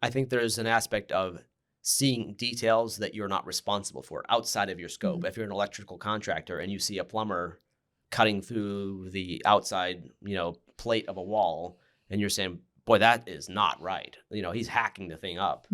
I think there's an aspect of seeing details that you're not responsible for outside of your scope. If you're an electrical contractor and you see a plumber cutting through the outside, plate of a wall, and you're saying, boy, that is not right. He's hacking the thing up.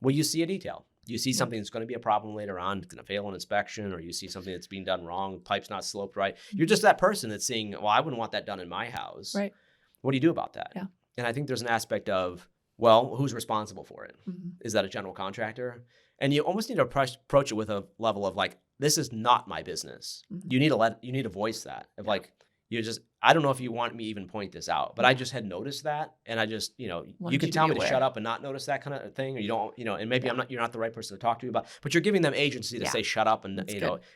Well, you see a detail. You see something that's going to be a problem later on, it's going to fail an inspection, or you see something that's being done wrong, pipe's not sloped right. You're just that person that's seeing, well, I wouldn't want that done in my house. Right. What do you do about that? Yeah. And I think there's an aspect of, well, who's responsible for it? Is that a general contractor? And you almost need to approach it with a level of like, this is not my business. You need to voice that of like, I don't know if you want me to even point this out, but I just had noticed that. And I just, you can tell me to shut up and not notice that kind of thing, or you don't, and maybe you're not the right person to talk to about, but you're giving them agency to say, shut up and,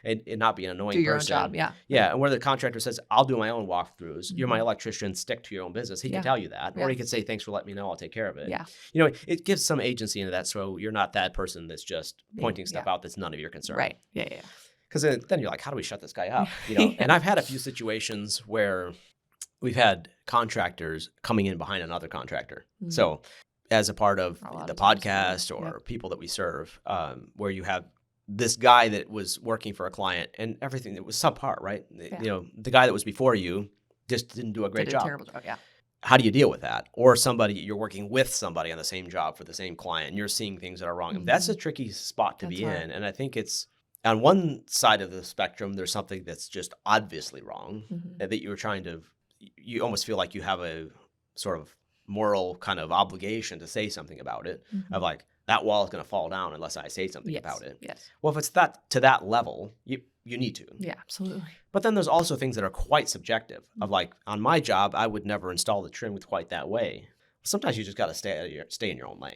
and not be an annoying person. Do your own job. Yeah. Yeah. And where the contractor says, I'll do my own walkthroughs. You're my electrician, stick to your own business. He can tell you that, or he could say, thanks for letting me know. I'll take care of it. Yeah. It gives some agency into that. So you're not that person that's just pointing stuff out that's none of your concern. Right. Yeah. Yeah. Because then you're like, how do we shut this guy up? And I've had a few situations where we've had contractors coming in behind another contractor. So as a part of the podcast or people that we serve, where you have this guy that was working for a client and everything that was subpar, right? Yeah. The guy that was before you just didn't do a great job. Terrible job, yeah. How do you deal with that? Or you're working with somebody on the same job for the same client and you're seeing things that are wrong. That's a tricky spot to be in. And I think it's, on one side of the spectrum, there's something that's just obviously wrong that you almost feel like you have a sort of moral kind of obligation to say something about it, of like, that wall is going to fall down unless I say something about it. Yes. Well, if it's to that level, you need to. Yeah, absolutely. But then there's also things that are quite subjective of like, on my job, I would never install the trim with quite that way. Sometimes you just got to stay in your own lane.